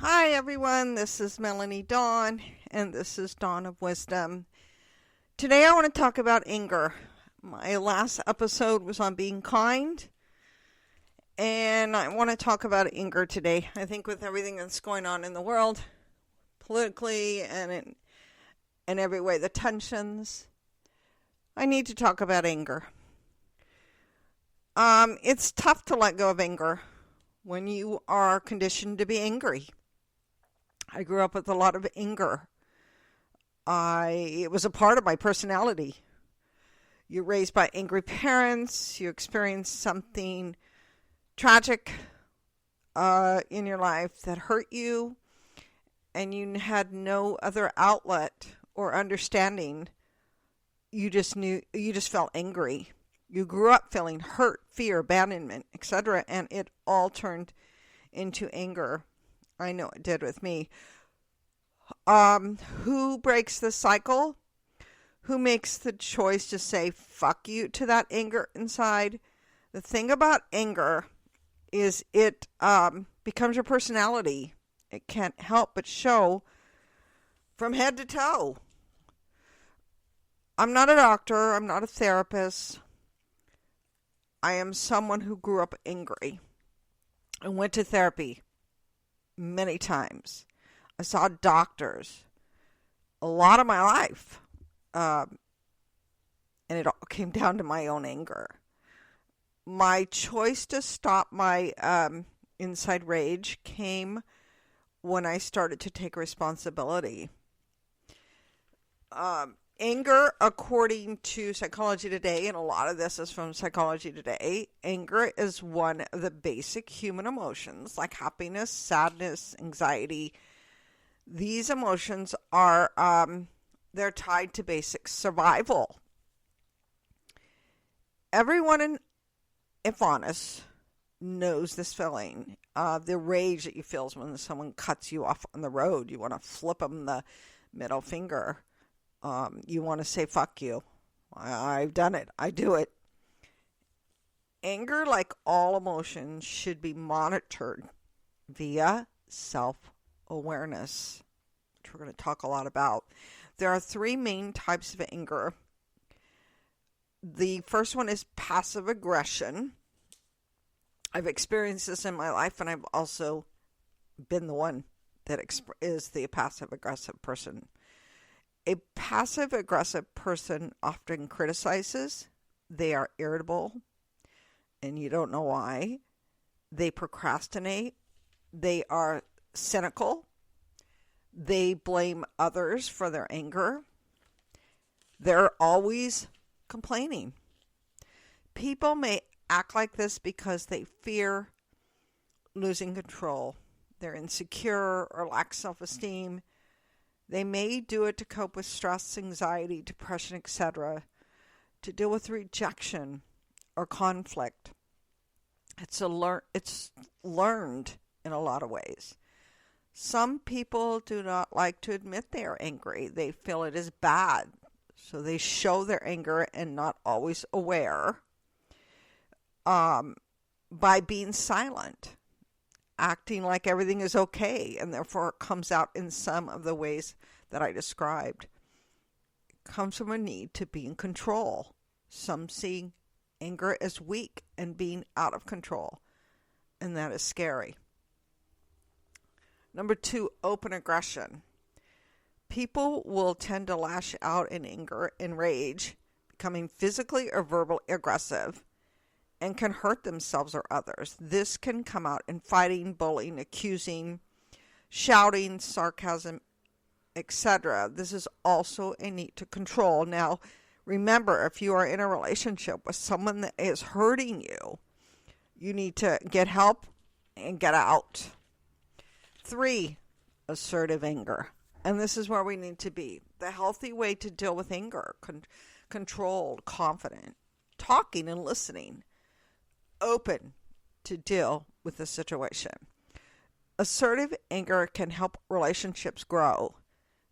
Hi everyone, this is Melanie Dawn, and this is Dawn of Wisdom. Today I want to talk about anger. My last episode was on being kind, and I want to talk about anger today. I think with everything that's going on in the world, politically and in every way, the tensions, I need to talk about anger. It's tough to let go of anger when you are conditioned to be angry. I grew up with a lot of anger. It was a part of my personality. You're raised by angry parents. You experience something tragic in your life that hurt you, and you had no other outlet or understanding. You just felt angry. You grew up feeling hurt, fear, abandonment, etc., and it all turned into anger. I know it did with me. Who breaks the cycle? Who makes the choice to say fuck you to that anger inside? The thing about anger is it becomes your personality. It can't help but show from head to toe. I'm not a doctor. I'm not a therapist. I am someone who grew up angry and went to therapy many times. I saw doctors a lot of my life. And it all came down to my own anger. My choice to stop my inside rage came when I started to take responsibility. Anger, according to Psychology Today, and a lot of this is from Psychology Today, anger is one of the basic human emotions like happiness, sadness, anxiety. These emotions are, they're tied to basic survival. Everyone, if honest, knows this feeling. The rage that you feel is when someone cuts you off on the road. You want to flip them the middle finger. You want to say, fuck you. I've done it. I do it. Anger, like all emotions, should be monitored via self-awareness, which we're going to talk a lot about. There are three main types of anger. The first one is passive aggression. I've experienced this in my life, and I've also been the one that is the passive aggressive person. A passive-aggressive person often criticizes. They are irritable, and you don't know why. They procrastinate. They are cynical. They blame others for their anger. They're always complaining. People may act like this because they fear losing control. They're insecure or lack self-esteem. They may do it to cope with stress, anxiety, depression, etc., to deal with rejection or conflict. It's learned in a lot of ways. Some people do not like to admit they are angry. They feel it is bad, so they show their anger and not always aware by being silent, acting like everything is okay, and therefore it comes out in some of the ways that I described. It comes from a need to be in control. Some see anger as weak and being out of control, and that is scary. Number 2, open aggression. People will tend to lash out in anger and rage, becoming physically or verbally aggressive, and can hurt themselves or others. This can come out in fighting, bullying, accusing, shouting, sarcasm, etc. This is also a need to control. Now, remember, if you are in a relationship with someone that is hurting you, you need to get help and get out. 3, assertive anger. And this is where we need to be. The healthy way to deal with anger, controlled, confident, talking and listening, open to deal with the situation. Assertive anger can help relationships grow.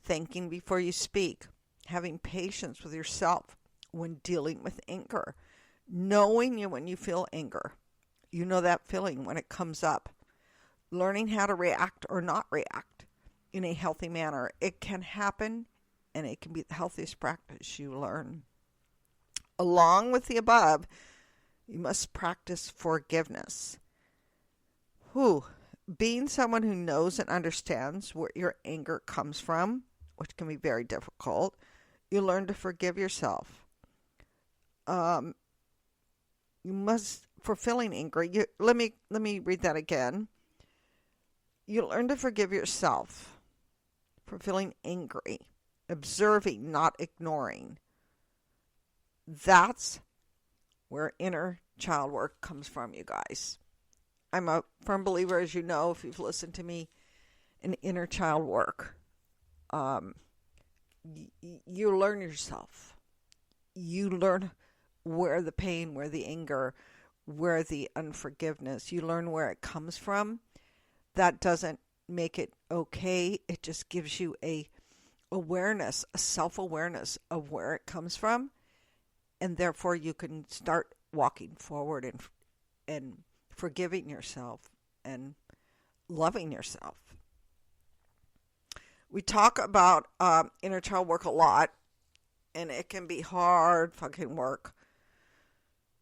Thinking before you speak, having patience with yourself when dealing with anger, knowing you when you feel anger. You know that feeling when it comes up. learning how to react or not react in a healthy manner. It can happen, and it can be the healthiest practice you learn. Along with the above, you must practice forgiveness. Being someone who knows and understands where your anger comes from, which can be very difficult, you learn to forgive yourself. You must, for feeling angry, let me read that again. You learn to forgive yourself for feeling angry, observing, not ignoring. That's where inner child work comes from, you guys. I'm a firm believer, as you know, if you've listened to me, in inner child work. You learn yourself. You learn where the pain, where the anger, where the unforgiveness, you learn where it comes from. That doesn't make it okay. It just gives you a awareness, a self-awareness of where it comes from. And therefore you can start walking forward and forgiving yourself and loving yourself. We talk about inner child work a lot, and it can be hard fucking work.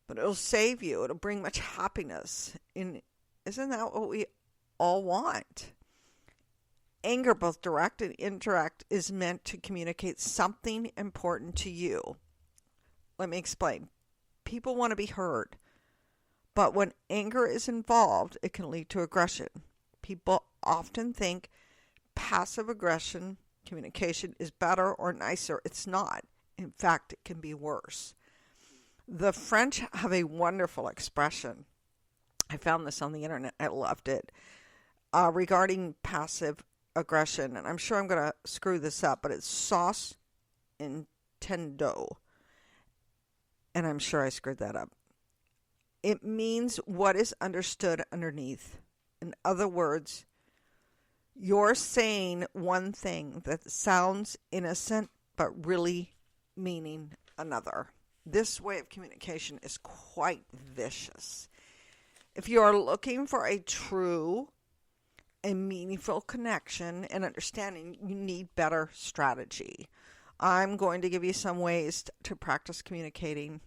But it'll save you. It'll bring much happiness. Isn't that what we all want? Anger, both direct and indirect, is meant to communicate something important to you. Let me explain. People want to be heard. But when anger is involved, it can lead to aggression. People often think passive aggression communication is better or nicer. It's not. In fact, it can be worse. The French have a wonderful expression. I found this on the internet. I loved it. Regarding passive aggression, and I'm sure I'm going to screw this up, but it's sauce intendo. And I'm sure I screwed that up. It means what is understood underneath. In other words, you're saying one thing that sounds innocent, but really meaning another. This way of communication is quite vicious. If you are looking for a true and meaningful connection and understanding, you need better strategy. I'm going to give you some ways to practice communicating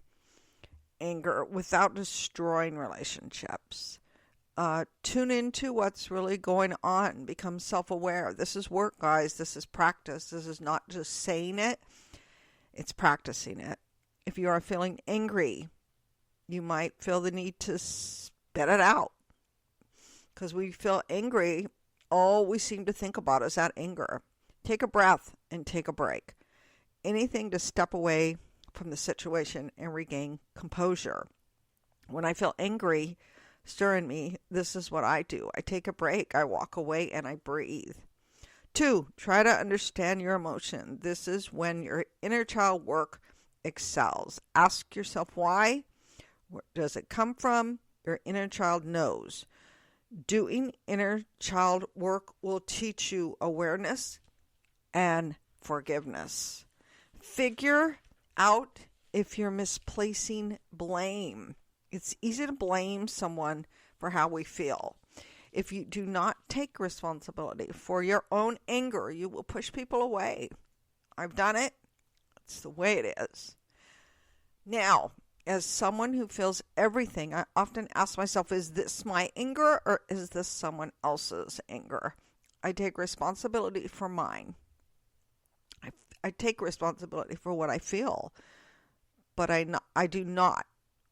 anger without destroying relationships. Tune into what's really going on. Become self-aware. This is work, guys. This is practice. This is not just saying it. It's practicing it. If you are feeling angry, you might feel the need to spit it out. Because we feel angry, all we seem to think about is that anger. Take a breath and take a break. Anything to step away from the situation and regain composure. When I feel angry stirring me, this is what I do. I take a break, I walk away, and I breathe. 2, try to understand your emotion. This is when your inner child work excels. Ask yourself why. Where does it come from? Your inner child knows. Doing inner child work will teach you awareness and forgiveness. Figure out if you're misplacing blame. It's easy to blame someone for how we feel. If you do not take responsibility for your own anger, you will push people away. I've done it. It's the way it is. Now, as someone who feels everything, I often ask myself, is this my anger or is this someone else's anger? I take responsibility for mine. I take responsibility for what I feel, but I do not,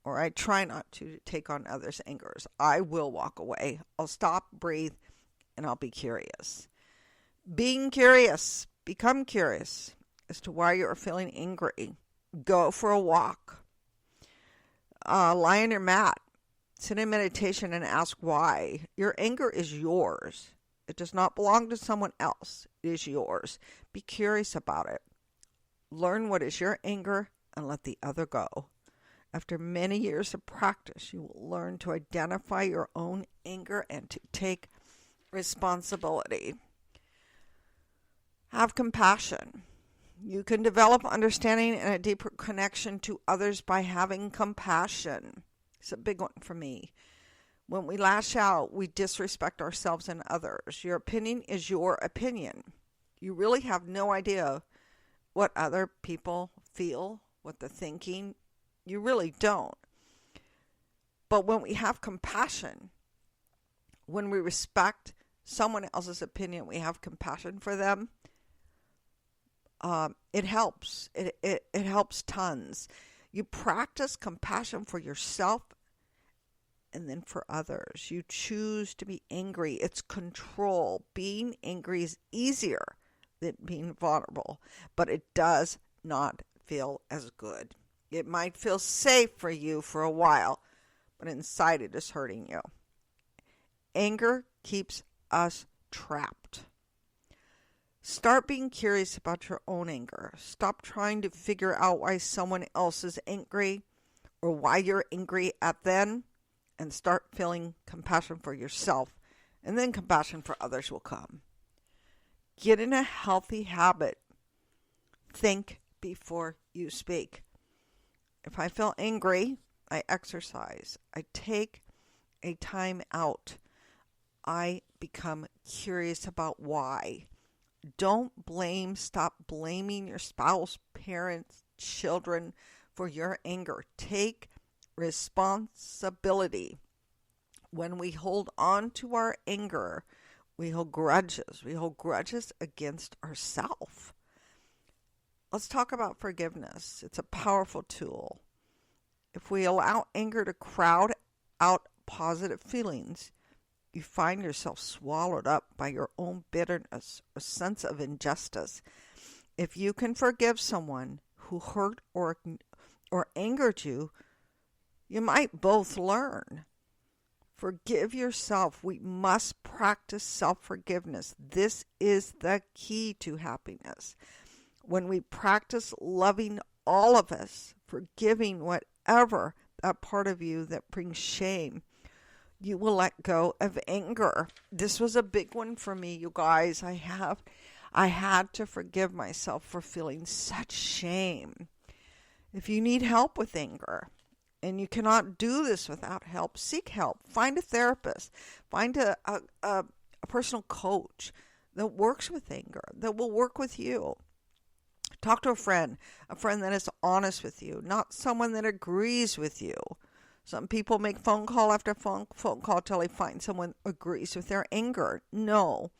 or I try not to take on others' angers. I will walk away. I'll stop, breathe, and I'll be curious. Being curious, become curious as to why you're feeling angry. Go for a walk. Lie on your mat. Sit in meditation and ask why. Your anger is yours. It does not belong to someone else. It is yours. Be curious about it. Learn what is your anger and let the other go. After many years of practice, you will learn to identify your own anger and to take responsibility. Have compassion. You can develop understanding and a deeper connection to others by having compassion. It's a big one for me. When we lash out, we disrespect ourselves and others. Your opinion is your opinion. You really have no idea what other people feel, what they're thinking. You really don't. But when we have compassion, when we respect someone else's opinion, we have compassion for them, it helps. It helps tons. You practice compassion for yourself and then for others. You choose to be angry. It's control. Being angry is easier than being vulnerable, but it does not feel as good. It might feel safe for you for a while, but inside it is hurting you. Anger keeps us trapped. Start being curious about your own anger. Stop trying to figure out why someone else is angry or why you're angry at them, and start feeling compassion for yourself, and then compassion for others will come. Get in a healthy habit. Think before you speak. If I feel angry, I exercise. I take a time out. I become curious about why. Don't blame. Stop blaming your spouse, parents, children for your anger. Take responsibility. When we hold on to our anger, we hold grudges. We hold grudges against ourselves. Let's talk about forgiveness. It's a powerful tool. If we allow anger to crowd out positive feelings, you find yourself swallowed up by your own bitterness, a sense of injustice. If you can forgive someone who hurt or angered you, you might both learn. Forgive yourself. We must practice self-forgiveness. This is the key to happiness. When we practice loving all of us, forgiving whatever that part of you that brings shame, you will let go of anger. This was a big one for me, you guys. I had to forgive myself for feeling such shame. If you need help with anger, and you cannot do this without help, seek help. Find a therapist. Find a personal coach that works with anger, that will work with you. Talk to a friend that is honest with you, not someone that agrees with you. Some people make phone call after phone call till they find someone who agrees with their anger. No.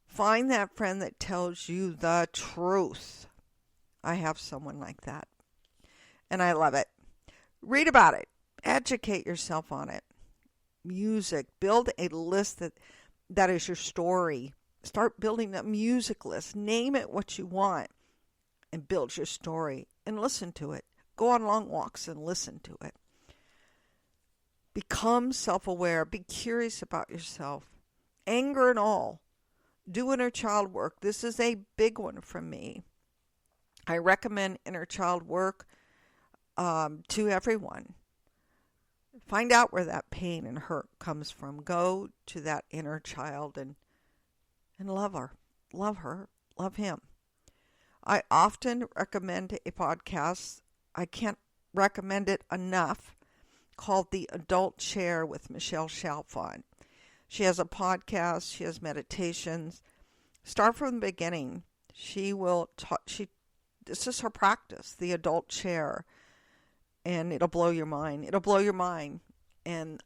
Find that friend that tells you the truth. I have someone like that, and I love it. Read about it. Educate yourself on it. Music. Build a list that is your story. Start building a music list. Name it what you want and build your story and listen to it. Go on long walks and listen to it. Become self-aware. Be curious about yourself. Anger and all. Do inner child work. This is a big one from me. I recommend inner child work to everyone. Find out where that pain and hurt comes from. Go to that inner child and love her, love him. I often recommend a podcast. I can't recommend it enough, called The Adult Chair with Michelle Chalfant. She has a podcast. She has meditations. Start from the beginning. She will talk. This is her practice, The Adult Chair. And it'll blow your mind. It'll blow your mind. And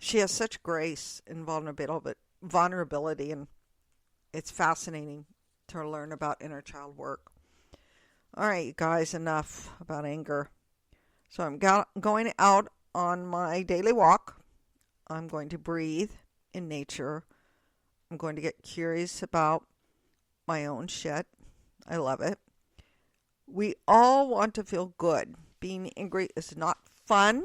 she has such grace and vulnerability, and it's fascinating to learn about inner child work. All right, you guys, enough about anger. So I'm going out on my daily walk. I'm going to breathe in nature. I'm going to get curious about my own shit. I love it. We all want to feel good. Being angry is not fun.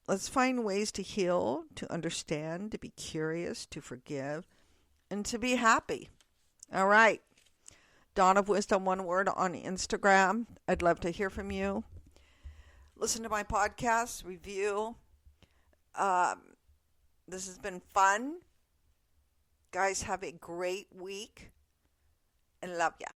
Let's find ways to heal, to understand, to be curious, to forgive, and to be happy. All right. Dawn of Wisdom, one word, on Instagram. I'd love to hear from you. Listen to my podcast, review. This has been fun. Guys, have a great week and love ya.